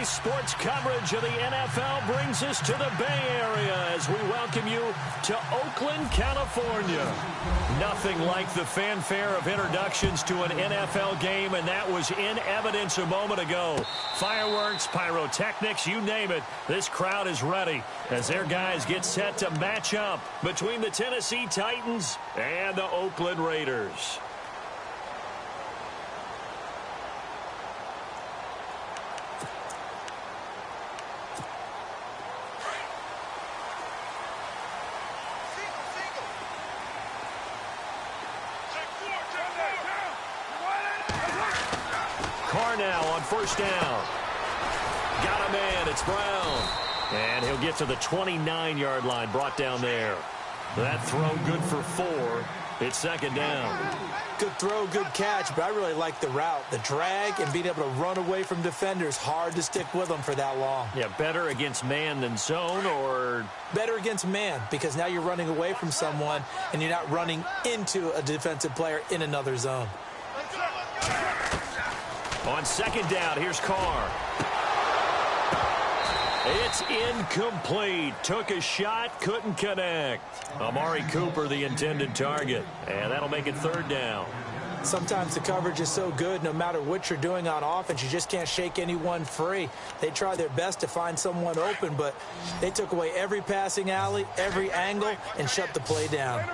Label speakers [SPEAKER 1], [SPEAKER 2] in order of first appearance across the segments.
[SPEAKER 1] Sports coverage of the NFL brings us to the Bay Area as we welcome you to Oakland, California. Nothing like the fanfare of introductions to an NFL game, and that was in evidence a moment ago. Fireworks, pyrotechnics, you name it. This crowd is ready as their guys get set to match up between the Tennessee Titans and the Oakland Raiders. Now on first down. Got a man. It's Brown. And he'll get to the 29-yard line, brought down there. That throw good for 4. It's second down.
[SPEAKER 2] Good throw, good catch, but I really like the route. The drag and being able to run away from defenders. Hard to stick with them for that long.
[SPEAKER 1] Yeah, better against man than zone, or?
[SPEAKER 2] Better against man, because now you're running away from someone and you're not running into a defensive player in another zone.
[SPEAKER 1] On second down, here's Carr. It's incomplete. Took a shot, couldn't connect. Amari Cooper, the intended target. And that'll make it third down.
[SPEAKER 2] Sometimes the coverage is so good, no matter what you're doing on offense, you just can't shake anyone free. They try their best to find someone open, but they took away every passing alley, every angle, and shut the play down.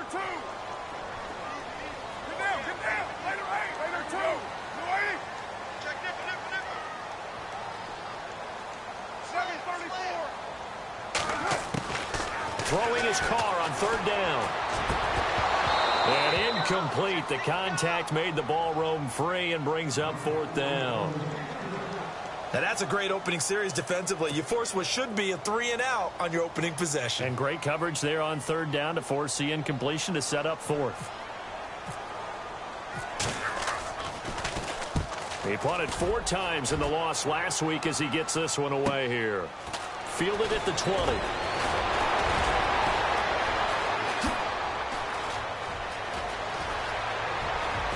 [SPEAKER 1] Throwing his Carr on third down. And incomplete. The contact made the ball roam free and brings up fourth down.
[SPEAKER 2] Now that's a great opening series defensively. You force what should be a 3-and-out on your opening possession.
[SPEAKER 1] And great coverage there on third down to force the incompletion to set up fourth. He punted 4 times in the loss last week as he gets this one away here. Fielded at the 20.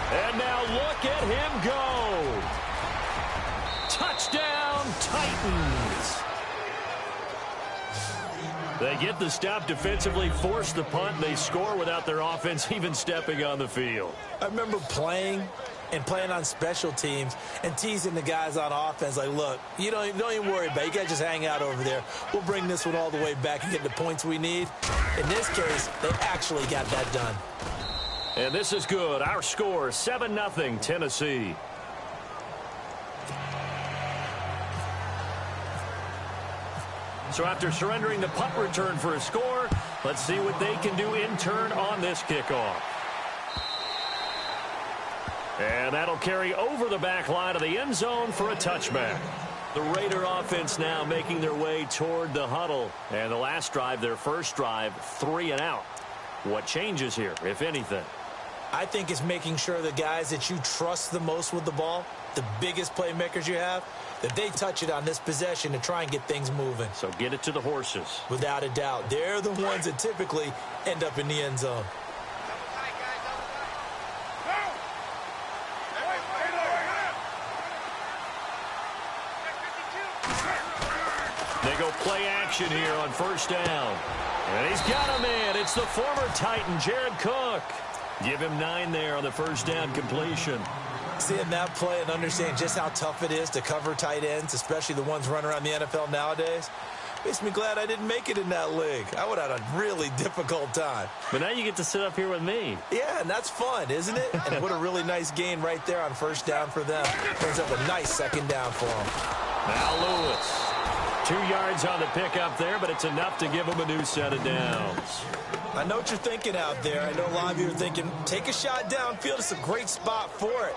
[SPEAKER 1] And now look at him go. Touchdown, Titans. They get the stop defensively, force the punt, and they score without their offense even stepping on the field.
[SPEAKER 2] I remember playing on special teams and teasing the guys on offense like, look, you don't even worry about it. You guys just hang out over there. We'll bring this one all the way back and get the points we need. In this case, they actually got that done.
[SPEAKER 1] And this is good. Our score, 7-0 Tennessee. So after surrendering the punt return for a score, let's see what they can do in turn on this kickoff. And that'll carry over the back line of the end zone for a touchback. The Raider offense now making their way toward the huddle. And the last drive, their first drive, 3-and-out. What changes here, if anything?
[SPEAKER 2] I think it's making sure the guys that you trust the most with the ball, the biggest playmakers you have, that they touch it on this possession to try and get things moving.
[SPEAKER 1] So get it to the horses.
[SPEAKER 2] Without a doubt. They're the ones that typically end up in the end zone.
[SPEAKER 1] They go play action here on first down. And he's got a man. It's the former Titan, Jared Cook. Give him 9 there on the first down completion.
[SPEAKER 2] Seeing that play and understanding just how tough it is to cover tight ends, especially the ones running around the NFL nowadays, makes me glad I didn't make it in that league. I would have had a really difficult time.
[SPEAKER 1] But now you get to sit up here with me.
[SPEAKER 2] Yeah, and that's fun, isn't it? And what a really nice gain right there on first down for them. Turns up a nice second down for them.
[SPEAKER 1] Now Lewis. 2 yards on the pickup there, but it's enough to give him a new set of downs.
[SPEAKER 2] I know what you're thinking out there. I know a lot of you are thinking, take a shot downfield. It's a great spot for it.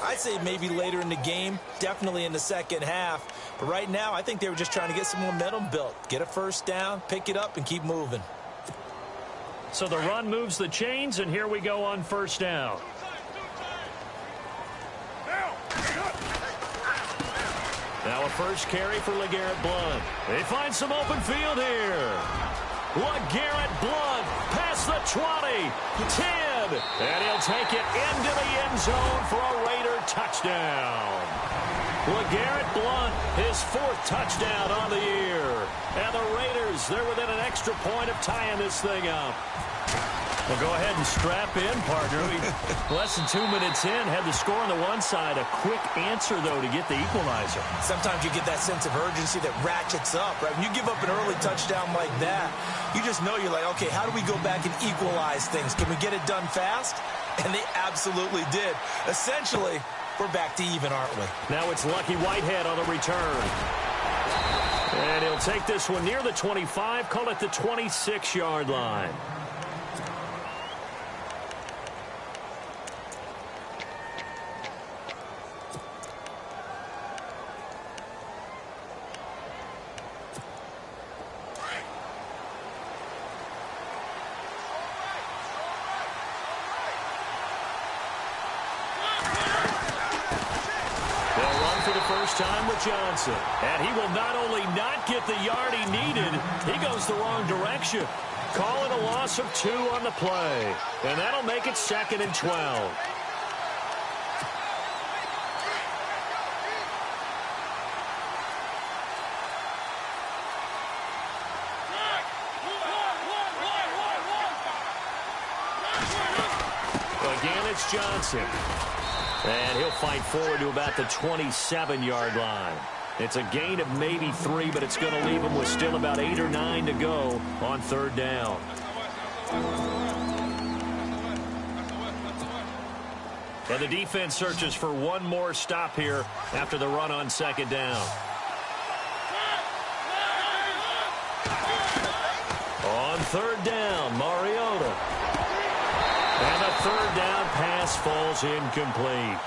[SPEAKER 2] I'd say maybe later in the game, definitely in the second half. But right now, I think they were just trying to get some momentum built. Get a first down, pick it up, and keep moving.
[SPEAKER 1] So the run moves the chains, and here we go on first down. Now a first carry for LeGarrette Blount. They find some open field here. LeGarrette Blount past the 20, 10, and he'll take it into the end zone for a Raider touchdown. LeGarrette Blount, his 4th touchdown on the year. And the Raiders, they're within an extra point of tying this thing up. Well, go ahead and strap in, partner. Less than 2 minutes in, had the score on the one side. A quick answer, though, to get the equalizer.
[SPEAKER 2] Sometimes you get that sense of urgency that ratchets up, right? When you give up an early touchdown like that, you just know you're like, okay, how do we go back and equalize things? Can we get it done fast? And they absolutely did. Essentially, we're back to even, aren't we?
[SPEAKER 1] Now it's Lucky Whitehead on the return. And he'll take this one near the 25, call it the 26-yard line. Time with Johnson, and he will not only not get the yard he needed, he goes the wrong direction. Calling a loss of 2 on the play, and that'll make it 2nd and 12. Again, it's Johnson. And he'll fight forward to about the 27-yard line. It's a gain of maybe 3, but it's going to leave him with still about 8 or 9 to go on 3rd down. And the defense searches for one more stop here after the run on 2nd down. On 3rd down, Mariota. And the 3rd down pass falls incomplete.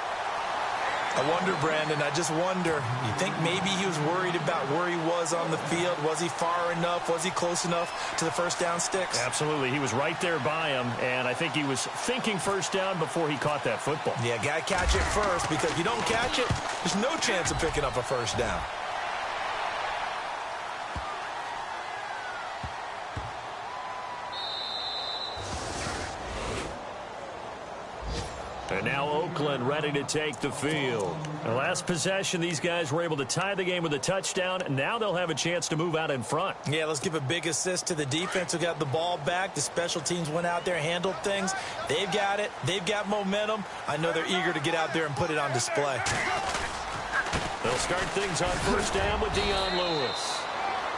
[SPEAKER 2] I wonder, Brandon, I just wonder, you think maybe he was worried about where he was on the field? Was he far enough? Was he close enough to the 1st down sticks?
[SPEAKER 1] Absolutely. He was right there by him, and I think he was thinking 1st down before he caught that football.
[SPEAKER 2] Yeah, got to catch it first, because if you don't catch it, there's no chance of picking up a 1st down.
[SPEAKER 1] And now Oakland ready to take the field. The last possession, these guys were able to tie the game with a touchdown, and now they'll have a chance to move out in front.
[SPEAKER 2] Yeah, let's give a big assist to the defense who got the ball back. The special teams went out there, handled things. They've got it. They've got momentum. I know they're eager to get out there and put it on display.
[SPEAKER 1] They'll start things on 1st down with Dion Lewis.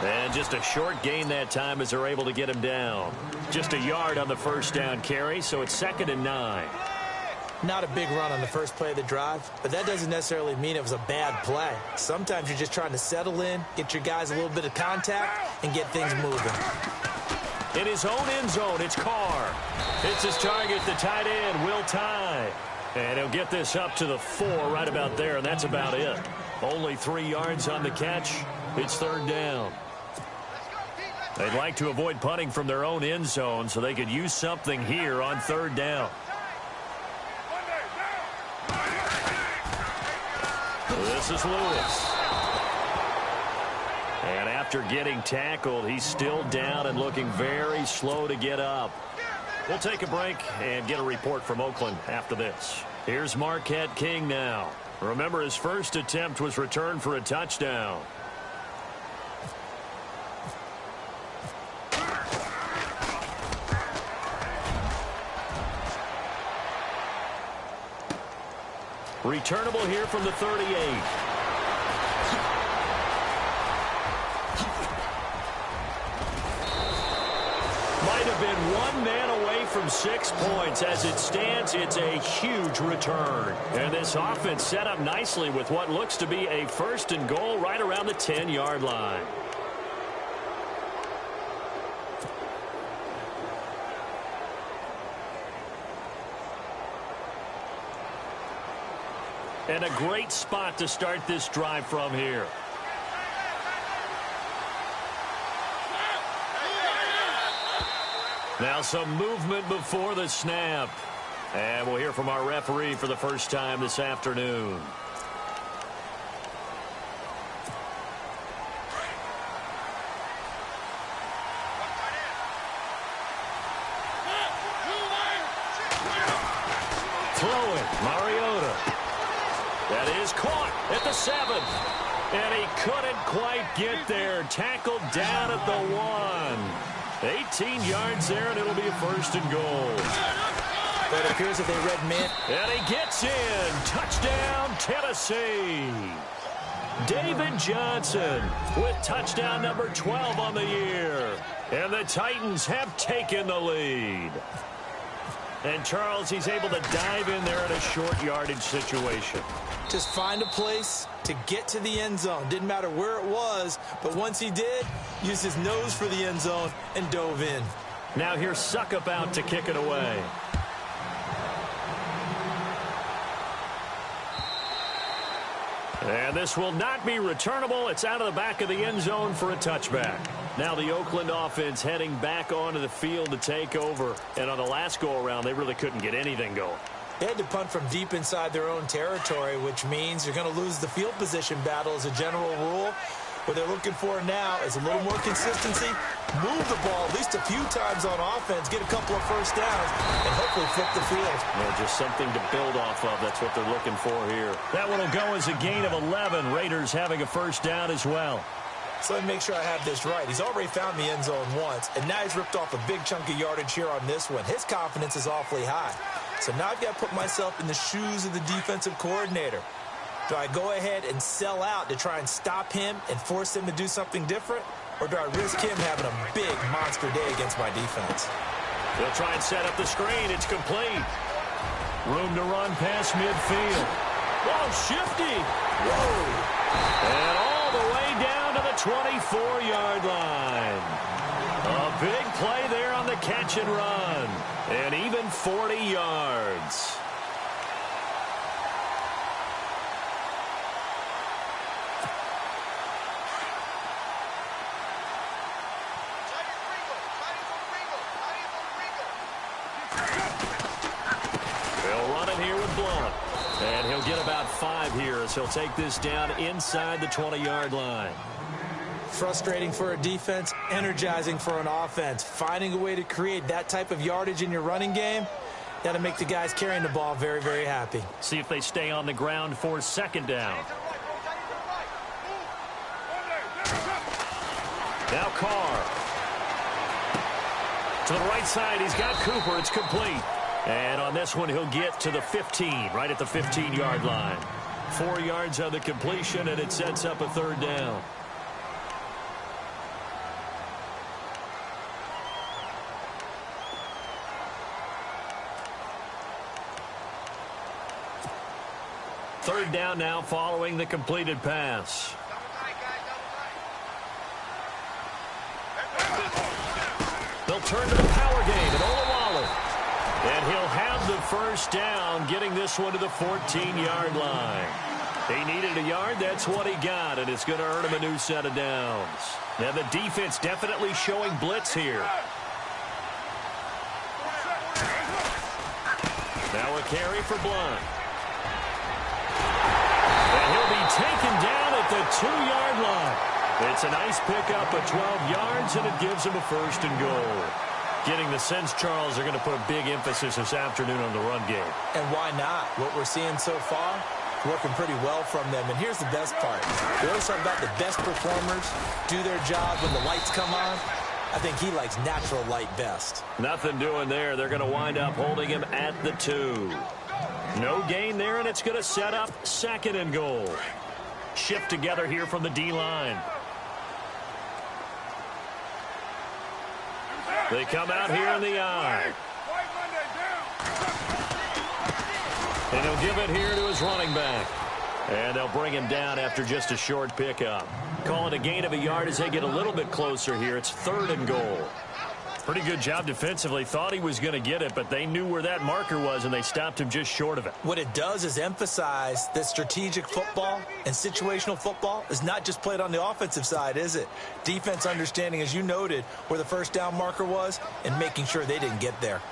[SPEAKER 1] And just a short gain that time as they're able to get him down. Just a yard on the 1st down carry, so it's 2nd and 9.
[SPEAKER 2] Not a big run on the first play of the drive, but that doesn't necessarily mean it was a bad play. Sometimes you're just trying to settle in, get your guys a little bit of contact, and get things moving.
[SPEAKER 1] In his own end zone, it's Carr. It's his target, the tight end, Will Tye. And he'll get this up to the 4 right about there, and that's about it. Only 3 yards on the catch. It's 3rd down. They'd like to avoid punting from their own end zone so they could use something here on 3rd down. This is Lewis. And after getting tackled, he's still down and looking very slow to get up. We'll take a break and get a report from Oakland after this. Here's Marquette King now. Remember, his first attempt was returned for a touchdown. Returnable here from the 38. Might have been one man away from 6 points. As it stands, it's a huge return. And this offense set up nicely with what looks to be a 1st and goal right around the 10-yard line. And a great spot to start this drive from here. Now some movement before the snap. And we'll hear from our referee for the first time this afternoon. That is caught at the 7. And he couldn't quite get there. Tackled down at the 1. 18 yards there, and it'll be a 1st and goal.
[SPEAKER 2] But it appears that they read man.
[SPEAKER 1] And he gets in. Touchdown, Tennessee. David Johnson with touchdown number 12 on the year. And the Titans have taken the lead. And Charles, he's able to dive in there in a short yardage situation.
[SPEAKER 2] Just find a place to get to the end zone. Didn't matter where it was, but once he did, used his nose for the end zone and dove in.
[SPEAKER 1] Now here's Suckup out to kick it away. And this will not be returnable. It's out of the back of the end zone for a touchback. Now the Oakland offense heading back onto the field to take over. And on the last go-around, they really couldn't get anything going.
[SPEAKER 2] They had to punt from deep inside their own territory, which means you're going to lose the field position battle as a general rule. What they're looking for now is a little more consistency, move the ball at least a few times on offense, get a couple of first downs, and hopefully flip the field.
[SPEAKER 1] Yeah, just something to build off of. That's what they're looking for here. That one will go as a gain of 11. Raiders having a first down as well.
[SPEAKER 2] So let me make sure I have this right. He's already found the end zone once, and now he's ripped off a big chunk of yardage here on this one. His confidence is awfully high. So now I've got to put myself in the shoes of the defensive coordinator. Do I go ahead and sell out to try and stop him and force him to do something different? Or do I risk him having a big monster day against my defense?
[SPEAKER 1] They'll try and set up the screen. It's complete. Room to run past midfield. Whoa, shifty. Whoa. And all the way down to the 24-yard line. A big play there on the catch and run. And even 40 yards. And he'll get about 5 here as he'll take this down inside the 20-yard line.
[SPEAKER 2] Frustrating for a defense, energizing for an offense. Finding a way to create that type of yardage in your running game, that'll make the guys carrying the ball very, very happy.
[SPEAKER 1] See if they stay on the ground for 2nd down. Now Carr. To the right side, he's got Cooper. It's complete. And on this one, he'll get to the 15, right at the 15-yard line. 4 yards on the completion, and it sets up a 3rd down. Third down now following the completed pass. They'll turn to the power game and Olawale. And he'll have the first down, getting this one to the 14-yard line. He needed a yard. That's what he got, and it's going to earn him a new set of downs. Now the defense definitely showing blitz here. Now a carry for Blunt. And he'll be taken down at the 2-yard line. It's a nice pickup of 12 yards, and it gives him a 1st and goal. Getting the sense, Charles, they're going to put a big emphasis this afternoon on the run game.
[SPEAKER 2] And why not? What we're seeing so far, working pretty well from them. And here's the best part. We always talk about the best performers do their job when the lights come on. I think he likes natural light best.
[SPEAKER 1] Nothing doing there. They're going to wind up holding him at the 2. No gain there, and it's going to set up 2nd and goal. Shift together here from the D-line. They come out here in the eye. And he'll give it here to his running back. And they'll bring him down after just a short pickup. Call it a gain of a yard as they get a little bit closer here. It's 3rd and goal. Pretty good job defensively. Thought he was going to get it, but they knew where that marker was, and they stopped him just short of it.
[SPEAKER 2] What it does is emphasize that strategic football and situational football is not just played on the offensive side, is it? Defense understanding, as you noted, where the first down marker was and making sure they didn't get there.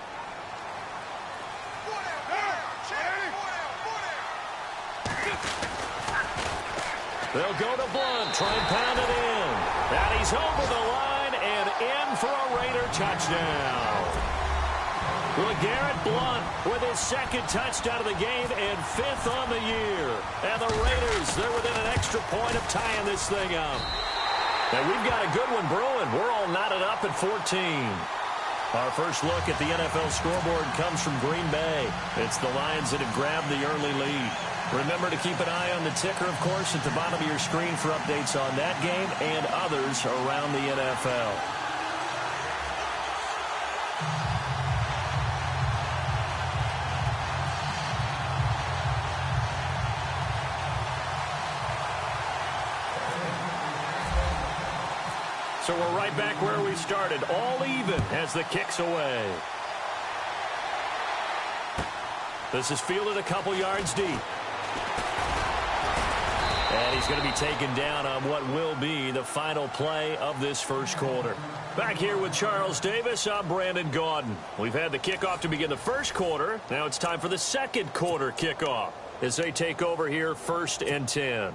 [SPEAKER 1] They'll go to Blunt, try and pound it in. And he's over the line and in for a Raider touchdown. LeGarrette Blount with his second touchdown of the game and 5th on the year. And the Raiders, they're within an extra point of tying this thing up. And we've got a good one brewing. We're all knotted up at 14. Our first look at the NFL scoreboard comes from Green Bay. It's the Lions that have grabbed the early lead. Remember to keep an eye on the ticker, of course, at the bottom of your screen for updates on that game and others around the NFL. So we're right back where we started, all even as the kick's away. This is fielded a couple yards deep. And he's going to be taken down on what will be the final play of this first quarter. Back here with Charles Davis, I'm Brandon Gaudin. We've had the kickoff to begin the first quarter. Now it's time for the second quarter kickoff as they take over here 1st and 10.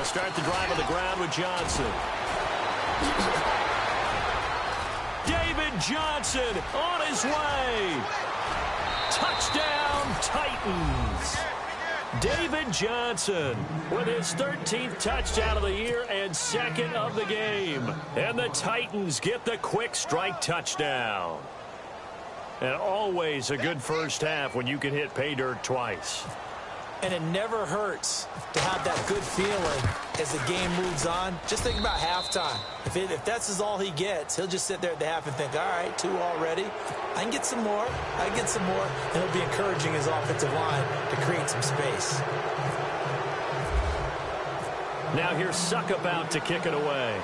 [SPEAKER 1] Start the drive on the ground with Johnson. David Johnson on his way. Touchdown, Titans. David Johnson with his 13th touchdown of the year and 2nd of the game. And the Titans get the quick strike touchdown. And always a good first half when you can hit pay dirt twice.
[SPEAKER 2] And it never hurts to have that good feeling as the game moves on. Just think about halftime. If that's all he gets, he'll just sit there at the half and think, all right, 2 already. I can get some more. I can get some more. And he'll be encouraging his offensive line to create some space.
[SPEAKER 1] Now here's Suckup out to kick it away.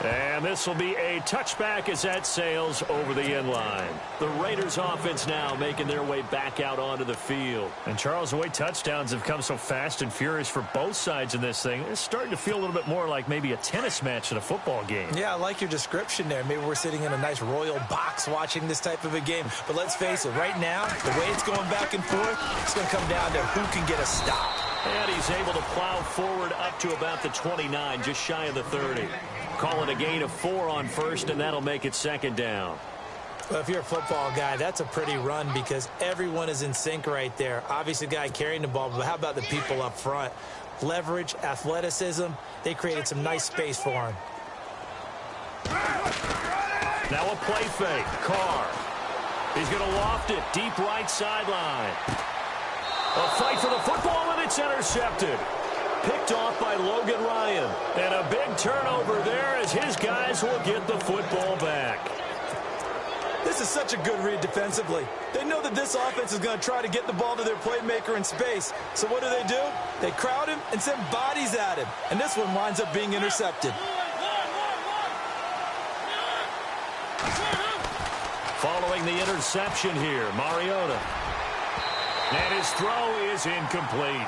[SPEAKER 1] And this will be a touchback as that sails over the end line. The Raiders offense now making their way back out onto the field. And Charles, the way touchdowns have come so fast and furious for both sides in this thing, it's starting to feel a little bit more like maybe a tennis match in a football game.
[SPEAKER 2] Yeah, I like your description there. Maybe we're sitting in a nice royal box watching this type of a game. But let's face it, right now, the way it's going back and forth, it's going to come down to who can get a stop.
[SPEAKER 1] And he's able to plow forward up to about the 29, just shy of the 30. Call it a gain of 4 on first, and that'll make it 2nd down.
[SPEAKER 2] Well, if you're a football guy, that's a pretty run because everyone is in sync right there. Obviously, the guy carrying the ball, but how about the people up front? Leverage, athleticism, they created some nice space for him.
[SPEAKER 1] Now a play fake. Carr. He's going to loft it deep right sideline. A fight for the football, and it's intercepted. Picked off by Logan Ryan. And a big turnover there as his guys will get the football back.
[SPEAKER 2] This is such a good read defensively. They know that this offense is going to try to get the ball to their playmaker in space. So what do? They crowd him and send bodies at him. And this one winds up being intercepted.
[SPEAKER 1] Following the interception here, Mariota. And his throw is incomplete.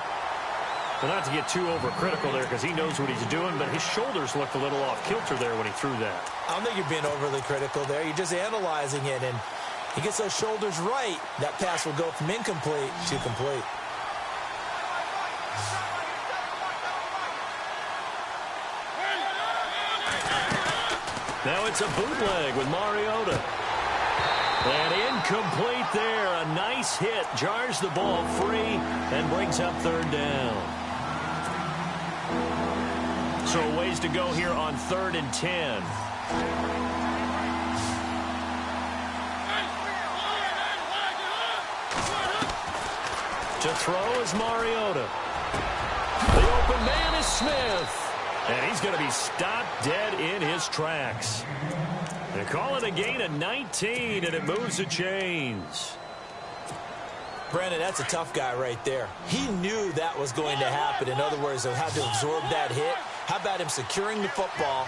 [SPEAKER 1] Well, not to get too overcritical there because he knows what he's doing, but his shoulders looked a little off kilter there when he threw that.
[SPEAKER 2] I don't think you're being overly critical there. You're just analyzing it, and he gets those shoulders right. That pass will go from incomplete to complete.
[SPEAKER 1] Now it's a bootleg with Mariota. And incomplete there. A nice hit. Jars the ball free and brings up 3rd down. So a ways to go here on 3rd and 10. To throw is Mariota. The open man is Smith. And he's going to be stopped dead in his tracks. They call it a gain of 19, and it moves the chains.
[SPEAKER 2] Brandon, that's a tough guy right there. He knew that was going to happen. In other words, he'll have to absorb that hit. How about him securing the football,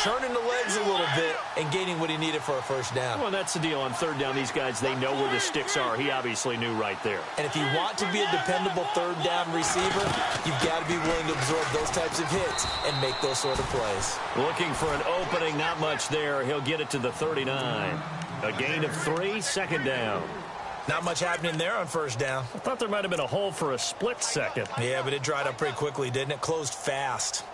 [SPEAKER 2] churning the legs a little bit and gaining what he needed for a first down.
[SPEAKER 1] Well, that's the deal on third down. These guys, they know where the sticks are. He obviously knew right there.
[SPEAKER 2] And if you want to be a dependable third down receiver, you've got to be willing to absorb those types of hits and make those sort of plays.
[SPEAKER 1] Looking for an opening, not much there. He'll get it to the 39. A gain of 3, second down.
[SPEAKER 2] Not much happening there on first down.
[SPEAKER 1] I thought there might have been a hole for a split second.
[SPEAKER 2] Yeah, but it dried up pretty quickly, didn't it? Closed fast.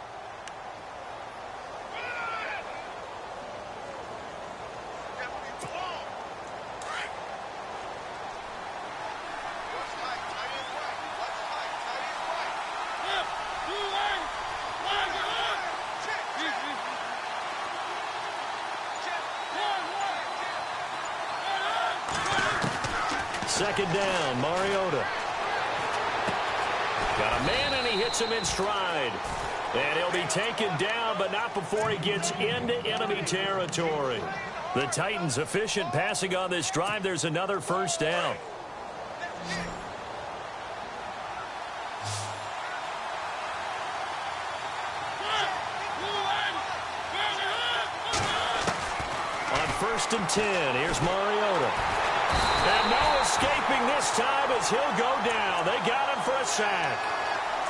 [SPEAKER 1] Second down, Mariota. Got a man, and he hits him in stride. And he'll be taken down, but not before he gets into enemy territory. The Titans efficient passing on this drive. There's another first down. On 1st and 10, here's Mariota. And no escaping this time as he'll go down. They got him for a sack.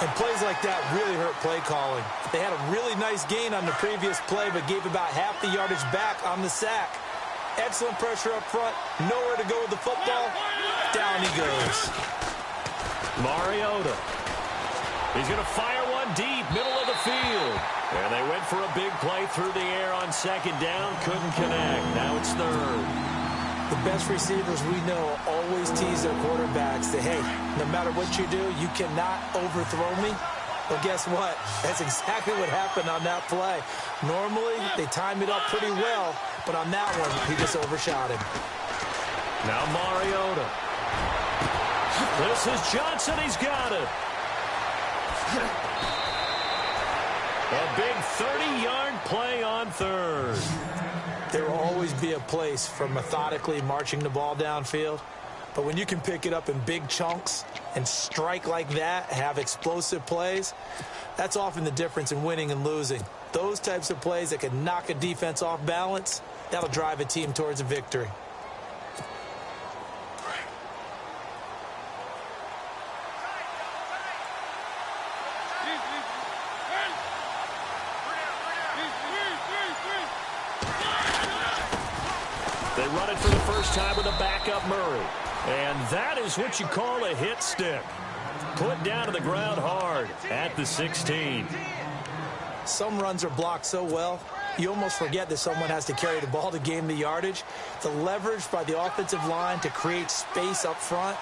[SPEAKER 2] And plays like that really hurt play calling. They had a really nice gain on the previous play, but gave about half the yardage back on the sack. Excellent pressure up front. Nowhere to go with the football. Down he goes.
[SPEAKER 1] Mariota. He's going to fire one deep, middle of the field. And they went for a big play through the air on second down. Couldn't connect. Now it's third.
[SPEAKER 2] The best receivers we know always tease their quarterbacks that, hey, no matter what you do, you cannot overthrow me. Well, guess what? That's exactly what happened on that play. Normally, they time it up pretty well, but on that one, he just overshot him.
[SPEAKER 1] Now Mariota. This is Johnson. He's got it. A big 30-yard play on third.
[SPEAKER 2] There will always be a place for methodically marching the ball downfield. But when you can pick it up in big chunks and strike like that, have explosive plays, that's often the difference in winning and losing. Those types of plays that can knock a defense off balance, that'll drive a team towards a victory.
[SPEAKER 1] They run it for the first time with a backup Murray. And that is what you call a hit stick. Put down to the ground hard at the 16.
[SPEAKER 2] Some runs are blocked so well, you almost forget that someone has to carry the ball to gain the yardage. The leverage by the offensive line to create space up front,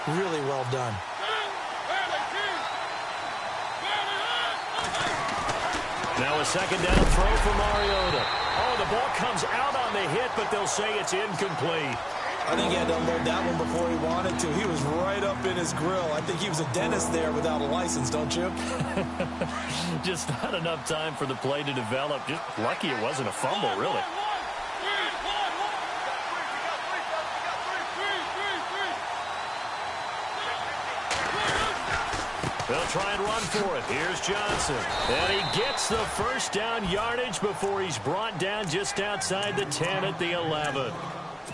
[SPEAKER 2] really well done.
[SPEAKER 1] Now a second down throw for Mariota. Oh, the ball comes out on the hit, but they'll say it's incomplete.
[SPEAKER 2] I think he had to unload that one before he wanted to. He was right up in his grill. I think he was a dentist there without a license, don't you?
[SPEAKER 1] Just not enough time for the play to develop. Just lucky it wasn't a fumble, really. They'll try and run for it. Here's Johnson. And he gets the first down yardage before he's brought down just outside the 10 at the 11.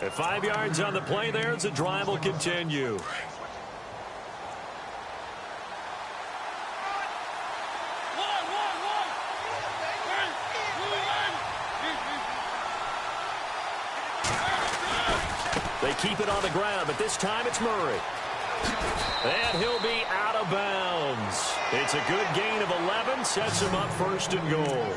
[SPEAKER 1] At 5 yards on the play there, the drive will continue. They keep it on the ground, but this time it's Murray. And he'll be out of bounds. It's a good gain of 11, sets him up first and goal.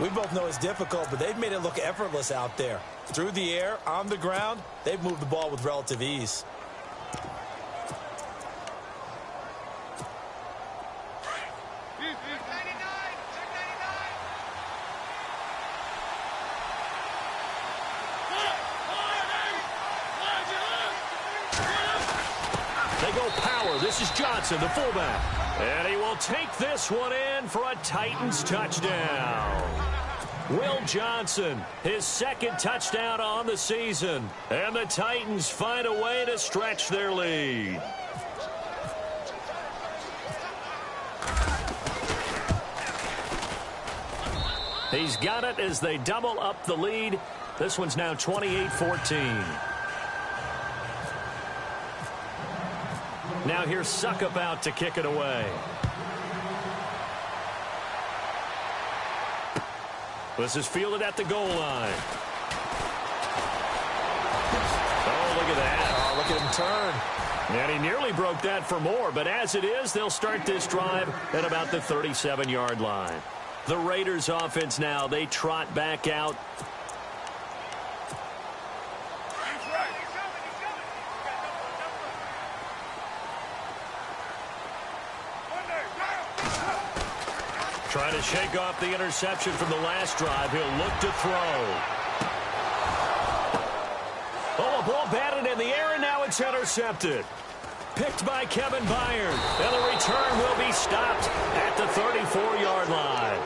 [SPEAKER 2] We both know it's difficult, but they've made it look effortless out there. Through the air, on the ground, they've moved the ball with relative ease.
[SPEAKER 1] They go power. This is Johnson, the fullback. And he will take this one in for a Titans touchdown. Will Johnson, his second touchdown on the season. And the Titans find a way to stretch their lead. He's got it as they double up the lead. This one's now 28-14. Now here's Suckup out to kick it away. This is fielded at the goal line. Oh, look at that.
[SPEAKER 2] Oh, look at him turn.
[SPEAKER 1] And he nearly broke that for more, but as it is, they'll start this drive at about the 37-yard line. The Raiders offense now, they trot back out. Trying to shake off the interception from the last drive. He'll look to throw. Oh, a ball batted in the air, and now it's intercepted. Picked by Kevin Byard. And the return will be stopped at the 34-yard line.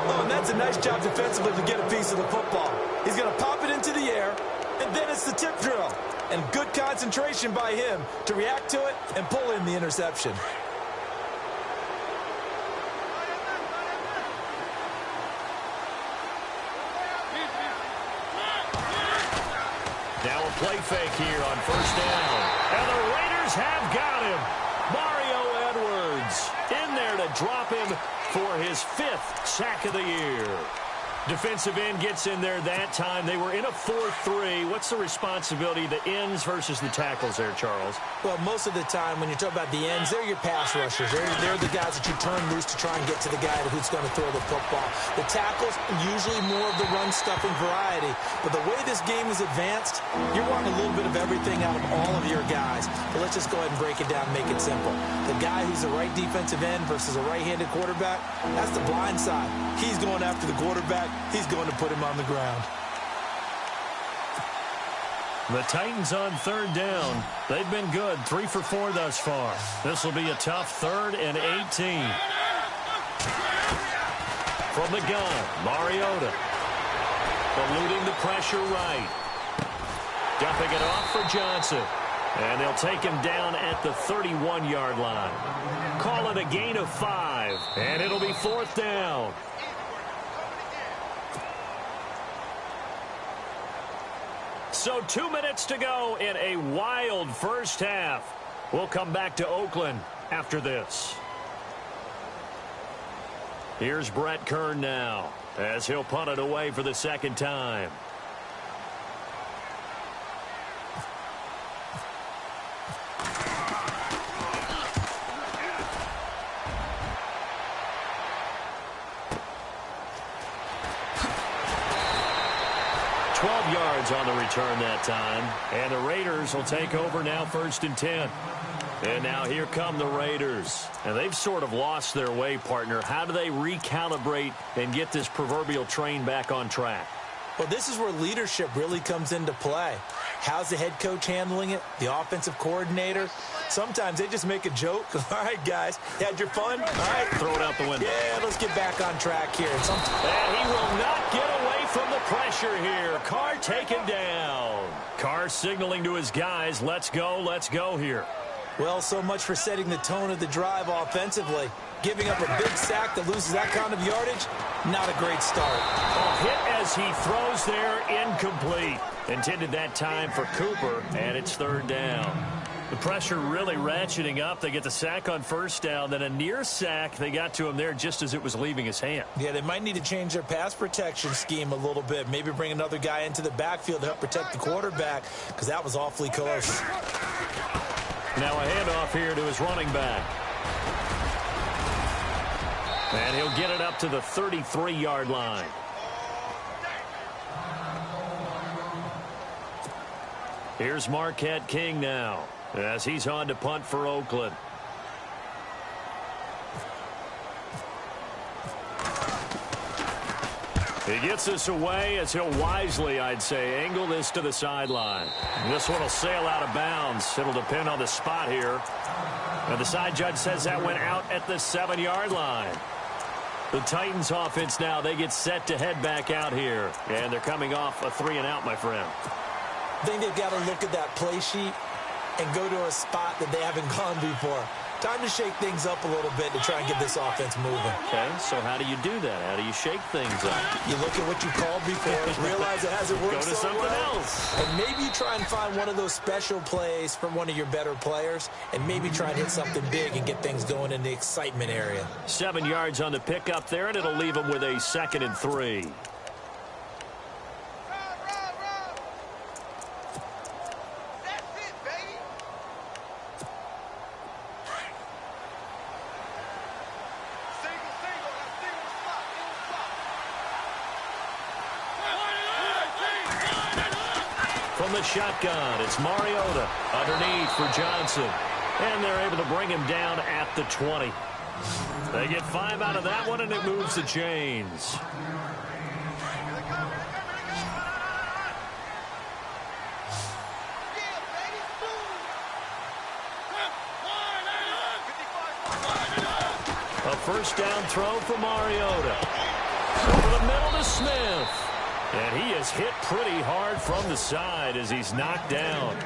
[SPEAKER 2] Oh, and that's a nice job defensively to get a piece of the football. He's going to pop it into the air, and then it's the tip drill. And good concentration by him to react to it and pull in the interception.
[SPEAKER 1] Now a play fake here on first down. And the Raiders have got him. Mario Edwards in there to drop him for his 5th sack of the year. Defensive end gets in there that time. They were in a 4-3. What's the responsibility of the ends versus the tackles there, Charles?
[SPEAKER 2] Well, most of the time when you talk about the ends, they're your pass rushers. They're the guys that you turn loose to try and get to the guy who's going to throw the football. The tackles, usually more of the run-stuffing variety. But the way this game is advanced, you're wanting a little bit of everything out of all of your guys. But let's just go ahead and break it down and make it simple. The guy who's the right defensive end versus a right-handed quarterback, that's the blind side. He's going after the quarterback. He's going to put him on the ground.
[SPEAKER 1] The Titans on third down. They've been good, 3 for 4 thus far. This will be a tough 3rd and 18. From the gun, Mariota. Eluding the pressure right. Dumping it off for Johnson. And they'll take him down at the 31-yard line. Call it a gain of 5. And it'll be 4th down. So 2 minutes to go in a wild first half. We'll come back to Oakland after this. Here's Brett Kern now as he'll punt it away for the 2nd time. On the return that time. And the Raiders will take over now 1st and 10. And now here come the Raiders. And they've sort of lost their way, partner. How do they recalibrate and get this proverbial train back on track?
[SPEAKER 2] Well, this is where leadership really comes into play. How's the head coach handling it? The offensive coordinator? Sometimes they just make a joke. All right, guys, you had your fun? All right.
[SPEAKER 1] Throw it out the window.
[SPEAKER 2] Yeah, let's get back on track here.
[SPEAKER 1] And he will not get away from the pressure here. Carr taken down. Carr signaling to his guys, let's go here.
[SPEAKER 2] Well, so much for setting the tone of the drive offensively. Giving up a big sack that loses that kind of yardage, not a great start.
[SPEAKER 1] A hit as he throws there, incomplete. Intended that time for Cooper, and it's 3rd down. The pressure really ratcheting up. They get the sack on 1st down, then a near sack. They got to him there just as it was leaving his hand.
[SPEAKER 2] Yeah, they might need to change their pass protection scheme a little bit. Maybe bring another guy into the backfield to help protect the quarterback, because that was awfully close.
[SPEAKER 1] Now a handoff here to his running back. And he'll get it up to the 33-yard line. Here's Marquette King now as he's on to punt for Oakland. He gets this away as he'll wisely, I'd say, angle this to the sideline. This one will sail out of bounds. It'll depend on the spot here. And the side judge says that went out at the 7-yard line. The Titans offense now, they get set to head back out here. And they're coming off a 3-and-out, my friend.
[SPEAKER 2] I think they've got to look at that play sheet and go to a spot that they haven't gone before. Time to shake things up a little bit to try and get this offense moving.
[SPEAKER 1] Okay, so how do you do that? How do you shake things up?
[SPEAKER 2] You look at what you called before, realize it hasn't worked
[SPEAKER 1] Go to something else.
[SPEAKER 2] and maybe you try and find one of those special plays from one of your better players, and maybe try and hit something big and get things going in the excitement area.
[SPEAKER 1] 7 yards on the pickup there, and it'll leave them with a 2nd and 3. From the shotgun, it's Mariota underneath for Johnson. And they're able to bring him down at the 20. They get 5 out of that one, and it moves the chains. A first down throw for Mariota. Over the middle to Smith. And he is hit pretty hard from the side as he's knocked down.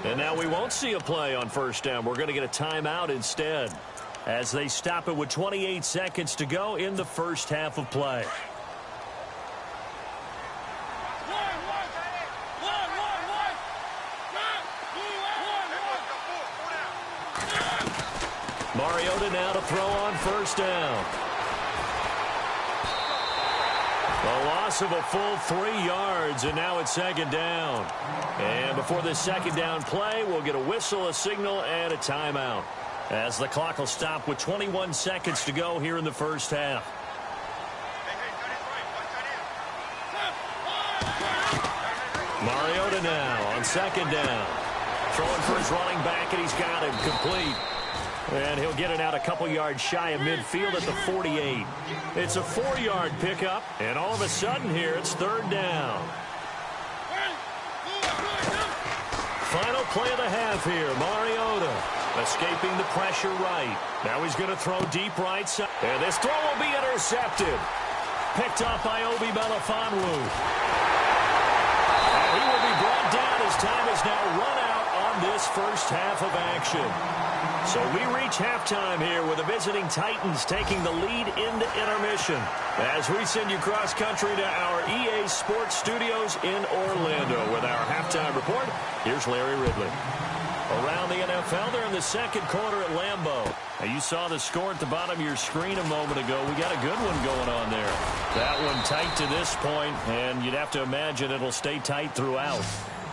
[SPEAKER 1] And now we won't see a play on first down. We're going to get a timeout instead as they stop it with 28 seconds to go in the first half of play. Mariota now to throw on first down. A loss of a full 3 yards, and now it's 2nd down. And before this 2nd down play, we'll get a whistle, a signal, and a timeout, as the clock will stop with 21 seconds to go here in the first half. Mariota now on 2nd down. Throwing for his running back, and he's got him complete. And he'll get it out a couple yards shy of midfield at the 48. It's a 4-yard pickup, and all of a sudden here it's 3rd down. Final play of the half here. Mariota escaping the pressure right. Now he's going to throw deep right side. And this throw will be intercepted. Picked off by Obi Melifonwu. And he will be brought down as time is now run out on this first half of action. So we reach halftime here with the visiting Titans taking the lead into intermission. As we send you cross country to our EA Sports Studios in Orlando with our halftime report, here's Larry Ridley. Around the NFL, they're in the 2nd quarter at Lambeau. Now, you saw the score at the bottom of your screen a moment ago. We got a good one going on there. That one tight to this point, and you'd have to imagine it'll stay tight throughout.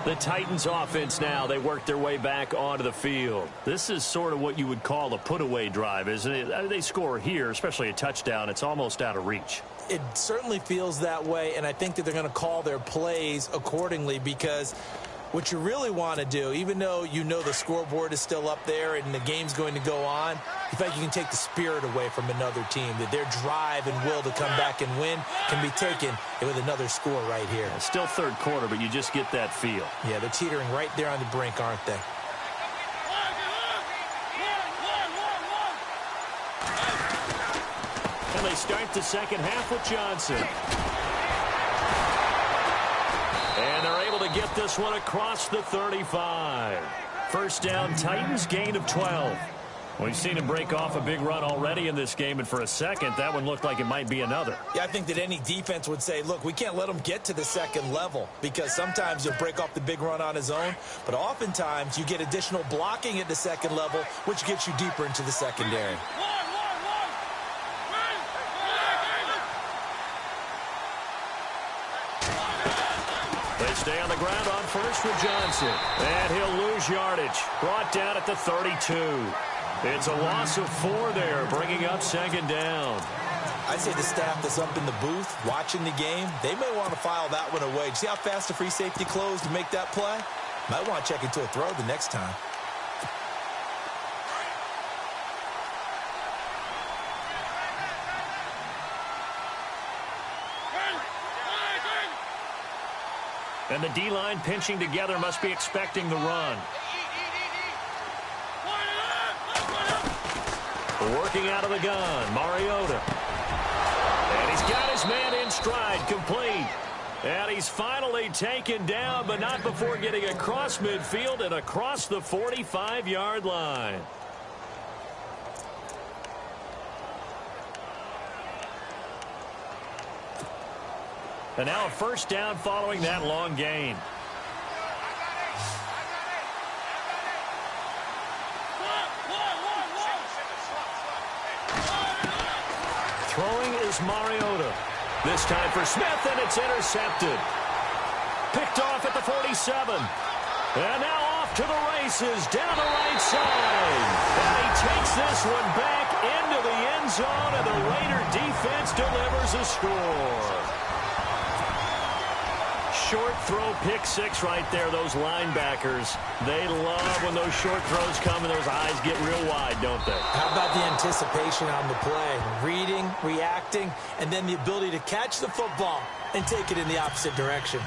[SPEAKER 1] The Titans offense now, they work their way back onto the field. This is sort of what you would call a put-away drive, isn't it? They score here, especially a touchdown. It's almost out of reach.
[SPEAKER 2] It certainly feels that way, and I think that they're going to call their plays accordingly, because what you really want to do, even though you know the scoreboard is still up there and the game's going to go on, you think you can take the spirit away from another team, that their drive and will to come back and win can be taken with another score right here.
[SPEAKER 1] It's still 3rd quarter, but you just get that feel.
[SPEAKER 2] Yeah, they're teetering right there on the brink, aren't they?
[SPEAKER 1] And they start the 2nd half with Johnson. And they're able to get this one across the 35. First down, Titans, gain of 12. We've seen him break off a big run already in this game, and for a second, that one looked like it might be another.
[SPEAKER 2] Yeah, I think that any defense would say, look, we can't let him get to the 2nd level, because sometimes he'll break off the big run on his own, but oftentimes you get additional blocking at the 2nd level, which gets you deeper into the secondary.
[SPEAKER 1] They stay on the ground on first with Johnson. And he'll lose yardage. Brought down at the 32. It's a loss of 4 there, bringing up 2nd down.
[SPEAKER 2] I'd say the staff that's up in the booth watching the game, they may want to file that one away. See how fast the free safety closed to make that play? Might want to check into a throw the next time.
[SPEAKER 1] And the D-line pinching together, must be expecting the run. Working out of the gun, Mariota. And he's got his man in stride, complete. And he's finally taken down, but not before getting across midfield and across the 45-yard line. And now a first down following that long gain. Throwing is Mariota. This time for Smith, and it's intercepted. Picked off at the 47. And now off to the races, down the right side. And he takes this one back into the end zone, and the Raider defense delivers a score. Short throw, pick six right there. Those linebackers, they love when those short throws come and those eyes get real wide, don't they?
[SPEAKER 2] How about the anticipation on the play? Reading, reacting, and then the ability to catch the football and take it in the opposite direction.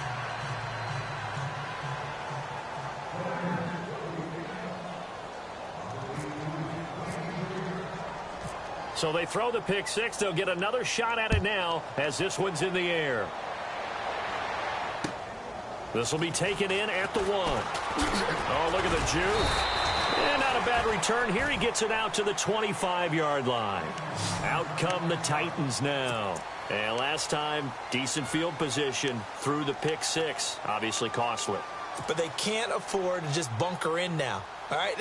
[SPEAKER 1] So they throw the pick six. They'll get another shot at it now as this one's in the air. This will be taken in at the 1. Oh, look at the juke. And not a bad return here. He gets it out to the 25-yard line. Out come the Titans now. And last time, decent field position through the pick six. Obviously costly.
[SPEAKER 2] But they can't afford to just bunker in now. All right,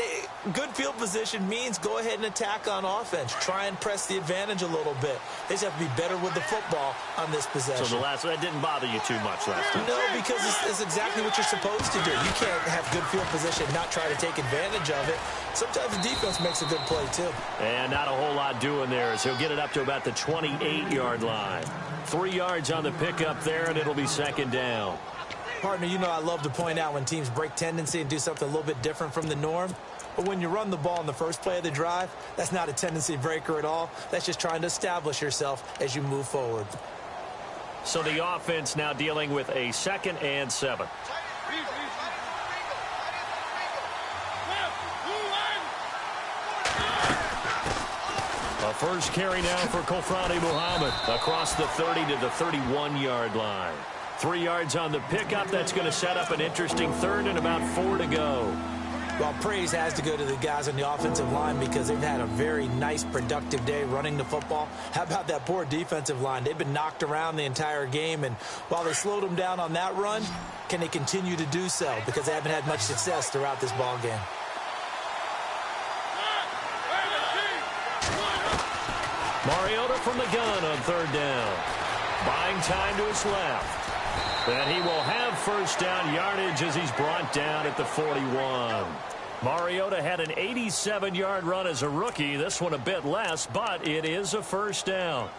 [SPEAKER 2] good field position means go ahead and attack on offense. Try and press the advantage a little bit. They just have to be better with the football on this possession.
[SPEAKER 1] So that didn't bother you too much last time?
[SPEAKER 2] No, because it's exactly what you're supposed to do. You can't have good field position and not try to take advantage of it. Sometimes the defense makes a good play, too.
[SPEAKER 1] And not a whole lot doing there as he'll get it up to about the 28-yard line. 3 yards on the pickup there, and it'll be second down.
[SPEAKER 2] Partner, you know I love to point out when teams break tendency and do something a little bit different from the norm. But when you run the ball in the first play of the drive, that's not a tendency breaker at all. That's just trying to establish yourself as you move forward.
[SPEAKER 1] So the offense now dealing with a 2nd and 7. A first carry now for Kofrani Muhammad across the 30 to the 31-yard line. 3 yards on the pickup. That's going to set up an interesting third and about 4 to go.
[SPEAKER 2] Well, praise has to go to the guys on the offensive line because they've had a very nice, productive day running the football. How about that poor defensive line? They've been knocked around the entire game, and while they slowed them down on that run, can they continue to do so? Because they haven't had much success throughout this ball game.
[SPEAKER 1] Mariota from the gun on 3rd down. Buying time to his left. And he will have first down yardage as he's brought down at the 41. Mariota had an 87-yard run as a rookie. This one a bit less, but it is a first down.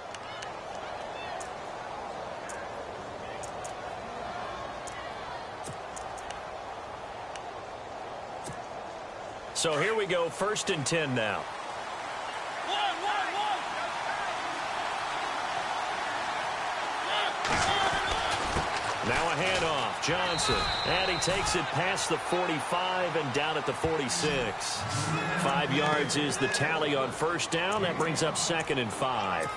[SPEAKER 1] So here we go, 1st and 10 now. Now a handoff, Johnson, and he takes it past the 45 and down at the 46. 5 yards is the tally on first down. That brings up 2nd and 5.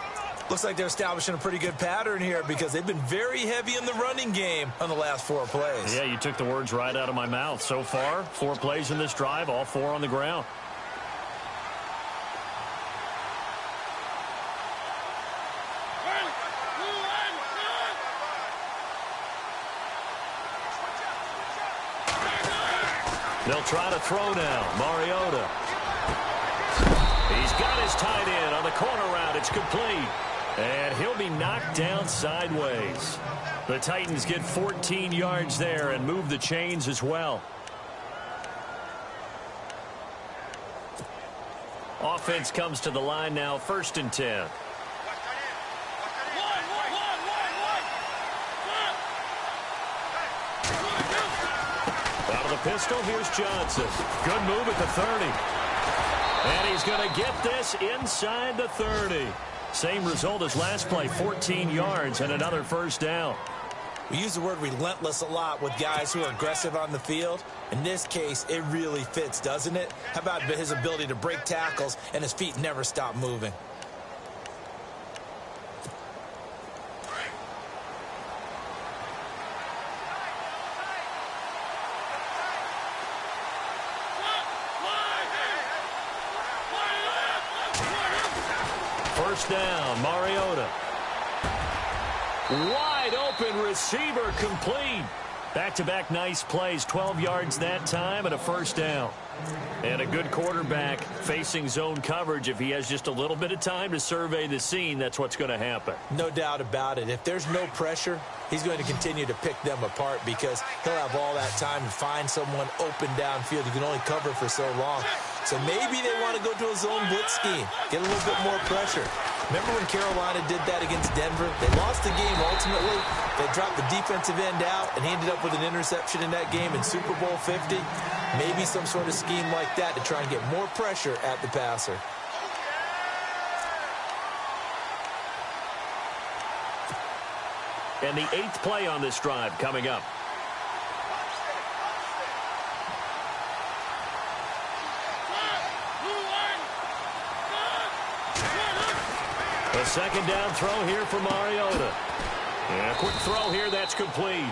[SPEAKER 2] Looks like they're establishing a pretty good pattern here because they've been very heavy in the running game on the last 4 plays.
[SPEAKER 1] Yeah, you took the words right out of my mouth. So far, 4 plays in this drive, all 4 on the ground. They'll try to throw now. Mariota. He's got his tight end on the corner route. It's complete. And he'll be knocked down sideways. The Titans get 14 yards there and move the chains as well. Offense comes to the line now, 1st and 10. Out of the pistol, here's Johnson. Good move at the 30. And he's going to get this inside the 30. Same result as last play, 14 yards and another first down.
[SPEAKER 2] We use the word relentless a lot with guys who are aggressive on the field. In this case, it really fits, doesn't it? How about his ability to break tackles and his feet never stop moving?
[SPEAKER 1] First down, Mariota. Wide Wide open receiver complete. Back-to-back nice plays, 12 yards that time and a first down. And a good quarterback facing zone coverage. If he has just a little bit of time to survey the scene, that's what's going to happen.
[SPEAKER 2] No doubt about it. If there's no pressure, he's going to continue to pick them apart because he'll have all that time to find someone open downfield. You can only cover for so long. So maybe they want to go to a zone blitz scheme, get a little bit more pressure. Remember when Carolina did that against Denver? They lost the game ultimately. They dropped the defensive end out, and he ended up with an interception in that game in Super Bowl 50. Maybe some sort of scheme like that to try and get more pressure at the passer.
[SPEAKER 1] And the 8th play on this drive coming up. A second down throw here for Mariota. And a quick throw here that's complete.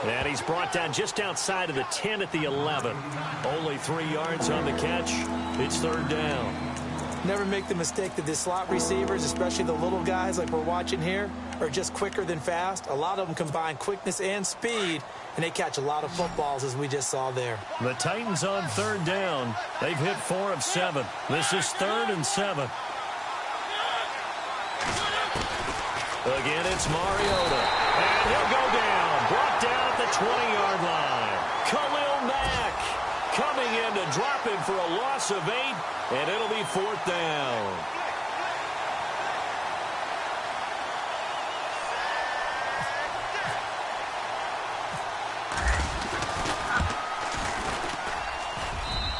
[SPEAKER 1] And he's brought down just outside of the 10 at the 11. Only 3 yards on the catch. It's third down.
[SPEAKER 2] Never make the mistake that the slot receivers, especially the little guys like we're watching here, are just quicker than fast. A lot of them combine quickness and speed, and they catch a lot of footballs as we just saw there.
[SPEAKER 1] The Titans on third down. They've hit 4 of 7. This is 3rd and 7. Again, it's Mariota. And he'll go down. Brought down at the 20-yard line. Khalil Mack coming in to drop him for a loss of 8, and it'll be 4th down.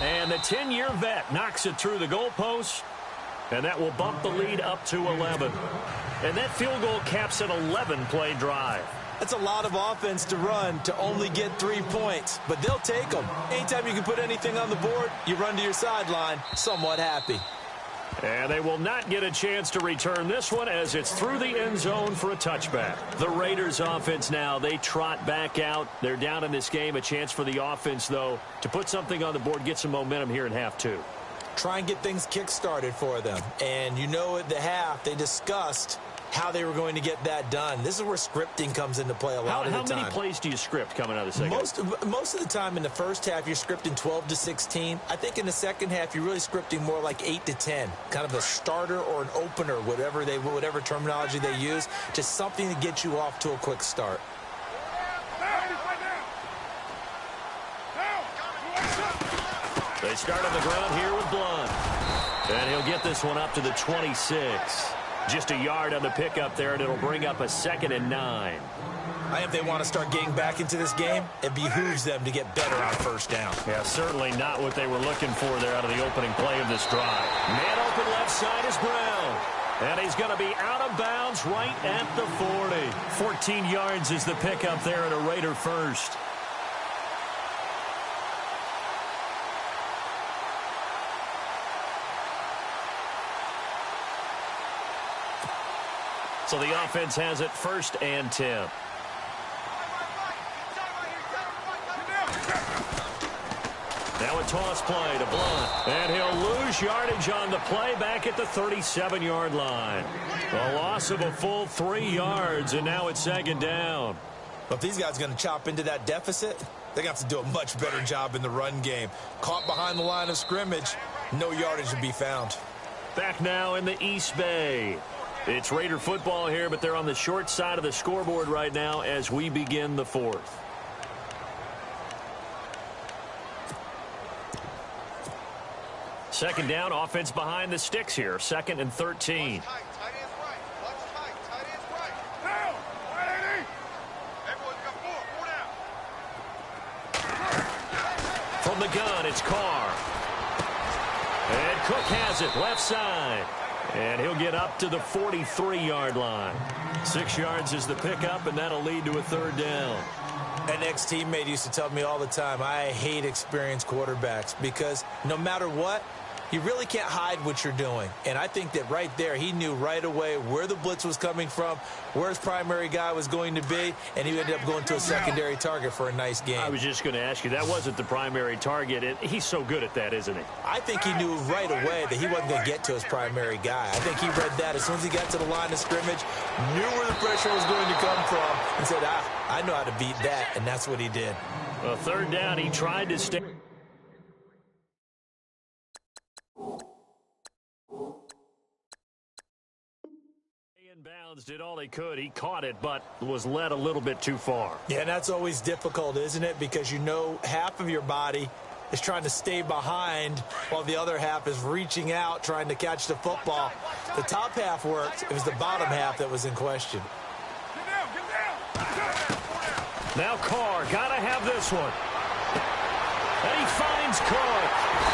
[SPEAKER 1] And the 10-year vet knocks it through the goalpost, and that will bump the lead up to 11. And that field goal caps an 11-play drive.
[SPEAKER 2] That's a lot of offense to run to only get 3 points, but they'll take them. Anytime you can put anything on the board, you run to your sideline, somewhat happy.
[SPEAKER 1] And they will not get a chance to return this one as it's through the end zone for a touchback. The Raiders offense now, they trot back out. They're down in this game. A chance for the offense, though, to put something on the board, get some momentum here in half 2.
[SPEAKER 2] Try and get things kick-started for them. And you know at the half, they discussed how they were going to get that done. This is where scripting comes into play a lot of the time.
[SPEAKER 1] How many plays do you script coming out of the second?
[SPEAKER 2] Most of the time in the first half, you're scripting 12 to 16. I think in the second half, you're really scripting more like 8 to 10. Kind of a starter or an opener, whatever terminology they use. Just something to get you off to a quick start.
[SPEAKER 1] They start on the ground here with Blunt. And he'll get this one up to the 26. Just a yard on the pickup there, and it'll bring up a 2nd and 9.
[SPEAKER 2] If they want to start getting back into this game, it behooves them to get better on first down.
[SPEAKER 1] Yeah, certainly not what they were looking for there out of the opening play of this drive. Man open left side is Brown. And he's going to be out of bounds right at the 40. 14 yards is the pickup there at a Raider first. So the offense has it 1st and 10. Now a toss play to Blunt. And he'll lose yardage on the play back at the 37-yard line. A loss of a full 3 yards, and now it's 2nd down.
[SPEAKER 2] Well, if these guys are going to chop into that deficit, they're going to have to do a much better job in the run game. Caught behind the line of scrimmage, no yardage to be found.
[SPEAKER 1] Back now in the East Bay. It's Raider football here, but they're on the short side of the scoreboard right now as we begin the 4th. Second down, offense behind the sticks here. 2nd and 13. From the gun, it's Carr. And Cook has it, left side. And he'll get up to the 43-yard line. 6 yards is the pickup, and that'll lead to a 3rd down.
[SPEAKER 2] An ex-teammate used to tell me all the time, I hate experienced quarterbacks because no matter what, you really can't hide what you're doing. And I think that right there, he knew right away where the blitz was coming from, where his primary guy was going to be, and he ended up going to a secondary target for a nice game.
[SPEAKER 1] I was just going to ask you, that wasn't the primary target. And he's so good at that, isn't he?
[SPEAKER 2] I think he knew right away that he wasn't going to get to his primary guy. I think he read that as soon as he got to the line of scrimmage, knew where the pressure was going to come from, and said, I know how to beat that, and that's what he did.
[SPEAKER 1] Well, third down, he tried to stay in bounds, did all he could. He caught it, but was led a little bit too far.
[SPEAKER 2] Yeah, and that's always difficult, isn't it? Because you know half of your body is trying to stay behind while the other half is reaching out, trying to catch the football. The top half worked. It was the bottom half that was in question.
[SPEAKER 1] Now Carr, got to have this one. And he finds Cook.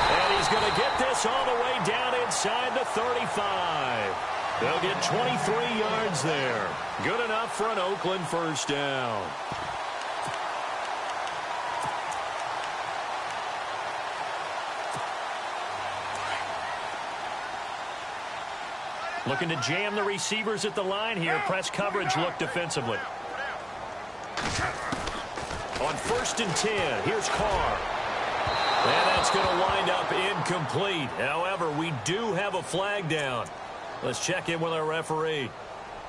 [SPEAKER 1] And he's going to get this all the way down inside the 35. They'll get 23 yards there. Good enough for an Oakland first down. Looking to jam the receivers at the line here. Press coverage look defensively. On 1st and 10, here's Carr. And that's going to wind up incomplete. However, we do have a flag down. Let's check in with our referee.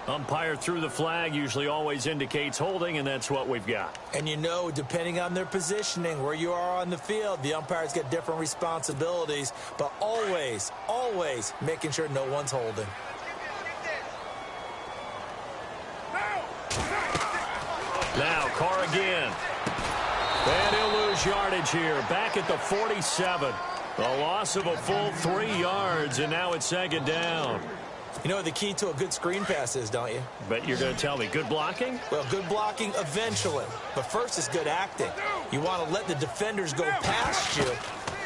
[SPEAKER 1] Umpire threw the flag, usually always indicates holding, and that's what we've got.
[SPEAKER 2] And you know, depending on their positioning, where you are on the field, the umpires get different responsibilities, but always, always making sure no one's holding.
[SPEAKER 1] Now, Carr again. And he'll lose yardage here. Back at the 47. A loss of a full 3 yards, and now it's 2nd down.
[SPEAKER 2] You know what the key to a good screen pass is, don't you?
[SPEAKER 1] But you're going to tell me, good blocking?
[SPEAKER 2] Well, good blocking eventually. But first is good acting. You want to let the defenders go past you,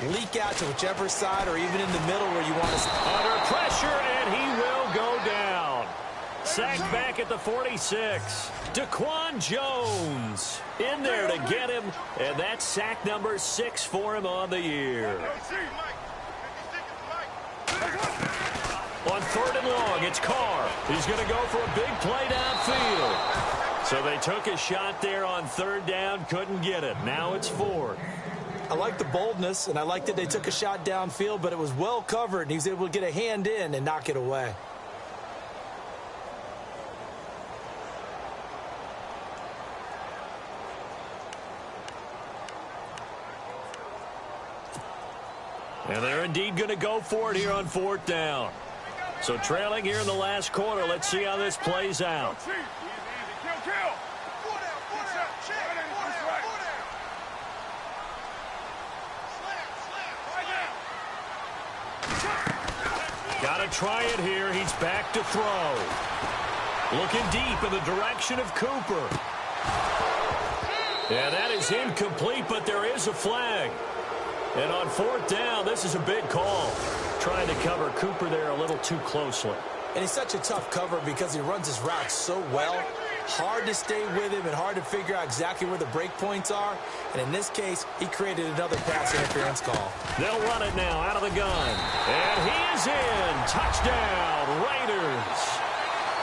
[SPEAKER 2] leak out to whichever side or even in the middle where you want to.
[SPEAKER 1] Under pressure, and he will go down. Sacked back at the 46. Daquan Jones in there to get him, and that's sack number 6 for him on the year. On 3rd and long, it's Carr. He's going to go for a big play downfield. So they took a shot there on 3rd down, couldn't get it. Now it's 4th.
[SPEAKER 2] I like the boldness, and I like that they took a shot downfield, but it was well covered, and he was able to get a hand in and knock it away.
[SPEAKER 1] And they're indeed going to go for it here on 4th down. So trailing here in the last quarter. Let's see how this plays out. Got to try it here. He's back to throw. Looking deep in the direction of Cooper. And that is incomplete, but there is a flag. And on 4th down, this is a big call. Trying to cover Cooper there a little too closely.
[SPEAKER 2] And he's such a tough cover because he runs his routes so well. Hard to stay with him and hard to figure out exactly where the break points are. And in this case, he created another pass interference call.
[SPEAKER 1] They'll run it now out of the gun. And he is in. Touchdown, Raiders.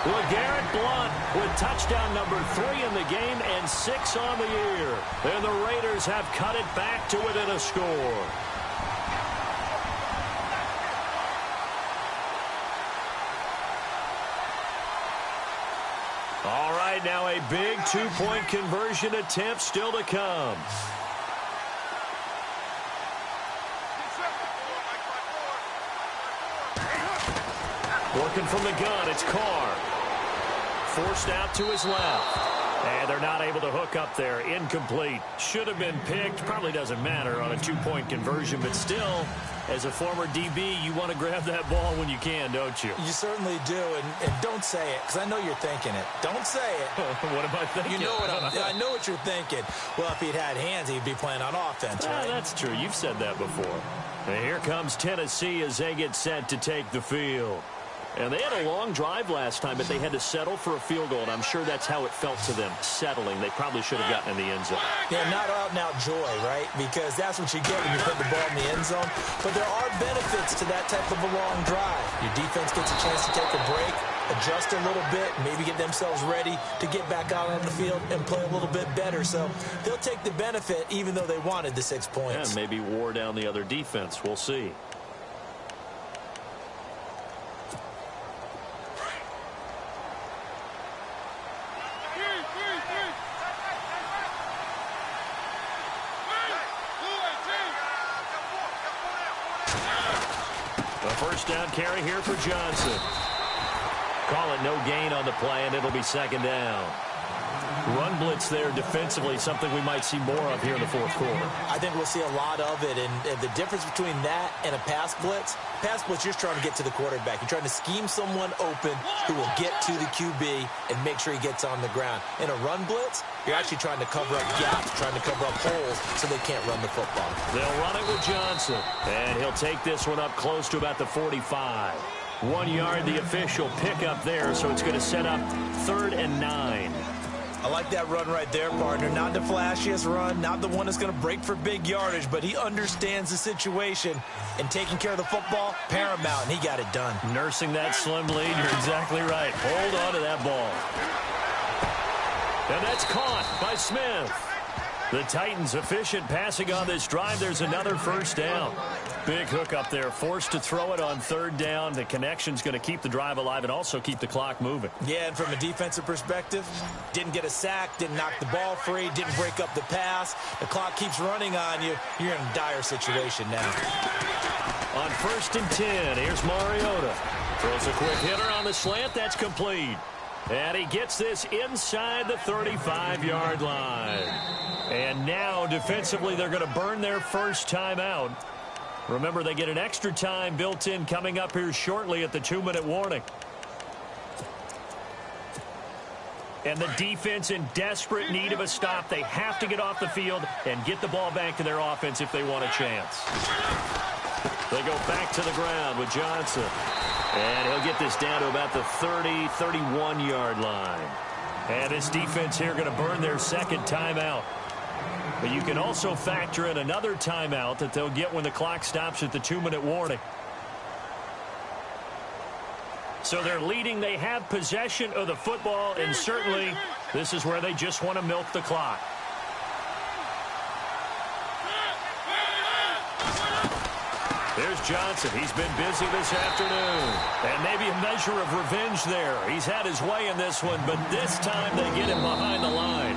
[SPEAKER 1] LeGarrette Blount with touchdown number 3 in the game and 6 on the year. And the Raiders have cut it back to within a score. All right, now a big 2-point conversion attempt still to come. Working from the gun, it's Carr. Forced out to his left. And they're not able to hook up there. Incomplete. Should have been picked. Probably doesn't matter on a 2-point conversion. But still, as a former DB, you want to grab that ball when you can, don't you?
[SPEAKER 2] You certainly do. And don't say it, because I know you're thinking it. Don't say it.
[SPEAKER 1] What am I thinking?
[SPEAKER 2] You know what I know what you're thinking. Well, if he'd had hands, he'd be playing on offense, right?
[SPEAKER 1] That's true. You've said that before. And here comes Tennessee as they get set to take the field. And they had a long drive last time, but they had to settle for a field goal, and I'm sure that's how it felt to them, settling. They probably should have gotten in the end zone.
[SPEAKER 2] Yeah, not out-and-out joy, right? Because that's what you get when you put the ball in the end zone. But there are benefits to that type of a long drive. Your defense gets a chance to take a break, adjust a little bit, maybe get themselves ready to get back out on the field and play a little bit better. So they'll take the benefit even though they wanted the 6 points.
[SPEAKER 1] And maybe wore down the other defense. We'll see. A first down carry here for Johnson. Call it no gain on the play, and it'll be second down. Run blitz there defensively, something we might see more of here in the fourth quarter.
[SPEAKER 2] I think we'll see a lot of it, and the difference between that and a pass blitz, you're trying to get to the quarterback. You're trying to scheme someone open who will get to the QB and make sure he gets on the ground. In a run blitz, you're actually trying to cover up gaps, trying to cover up holes so they can't run the football.
[SPEAKER 1] They'll run it with Johnson, and he'll take this one up close to about the 45. 1 yard, the official pickup there, so it's going to set up 3rd and 9.
[SPEAKER 2] I like that run right there, partner. Not the flashiest run, not the one that's going to break for big yardage, but he understands the situation, and taking care of the football, paramount, and he got it done.
[SPEAKER 1] Nursing that slim lead, you're exactly right. Hold on to that ball. And that's caught by Smith. The Titans efficient passing on this drive. There's another first down. Big hook up there. Forced to throw it on 3rd down. The connection's going to keep the drive alive and also keep the clock moving.
[SPEAKER 2] Yeah, and from a defensive perspective, didn't get a sack, didn't knock the ball free, didn't break up the pass. The clock keeps running on you. You're in a dire situation now.
[SPEAKER 1] On 1st and 10, here's Mariota. Throws a quick hitter on the slant. That's complete. And he gets this inside the 35-yard line. And now, defensively, they're going to burn their first timeout. Remember, they get an extra time built in coming up here shortly at the 2-minute warning. And the defense in desperate need of a stop. They have to get off the field and get the ball back to their offense if they want a chance. They go back to the ground with Johnson. And he'll get this down to about the 30, 31-yard line. And this defense here going to burn their second timeout. But you can also factor in another timeout that they'll get when the clock stops at the 2-minute warning. So they're leading. They have possession of the football, and certainly this is where they just want to milk the clock. There's Johnson. He's been busy this afternoon. And maybe a measure of revenge there. He's had his way in this one, but this time they get him behind the line.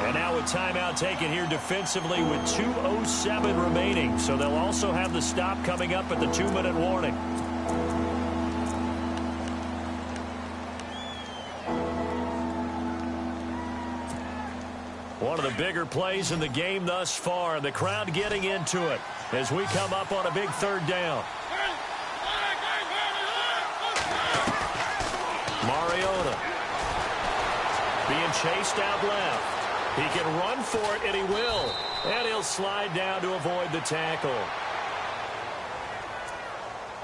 [SPEAKER 1] And now a timeout taken here defensively with 2:07 remaining. So they'll also have the stop coming up at the 2-minute warning. One of the bigger plays in the game thus far. The crowd getting into it as we come up on a big 3rd down. Mariota being chased out left. He can run for it, and he will. And he'll slide down to avoid the tackle.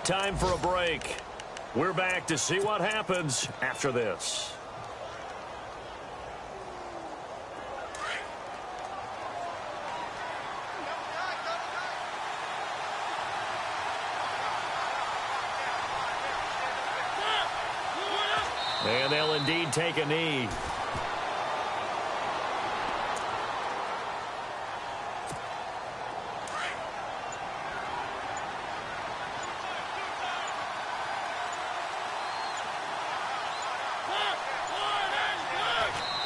[SPEAKER 1] Time for a break. We're back to see what happens after this. And they'll indeed take a knee.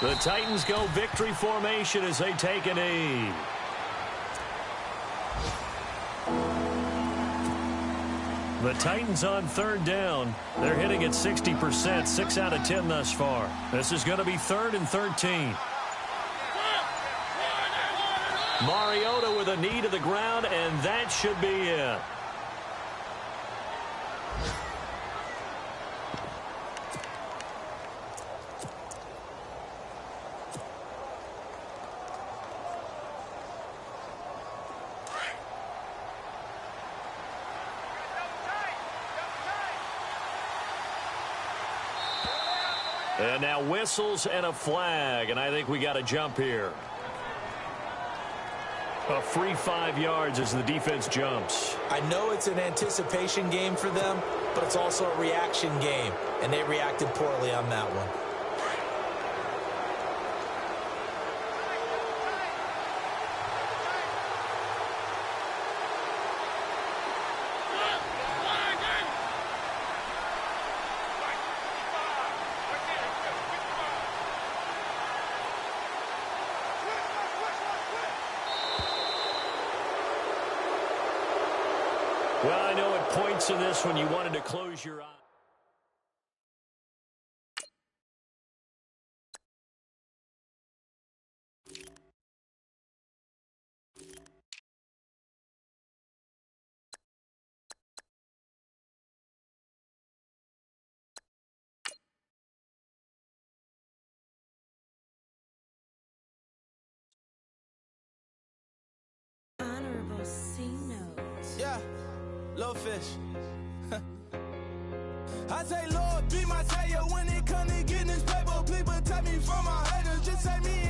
[SPEAKER 1] The Titans go victory formation as they take a knee. The Titans on 3rd down. They're hitting at 60%, 6 out of 10 thus far. This is going to be 3rd and 13. Mariota with a knee to the ground, and that should be it. And now whistles and a flag, and I think we got a jump here. A free 5 yards as the defense jumps.
[SPEAKER 2] I know it's an anticipation game for them, but it's also a reaction game, and they reacted poorly on that one.
[SPEAKER 1] points in this when you wanted to close your eyes.
[SPEAKER 3] Yeah, little fish. I say, Lord, be my savior when it comes to getting this paper. Please protect me from my haters. Just say me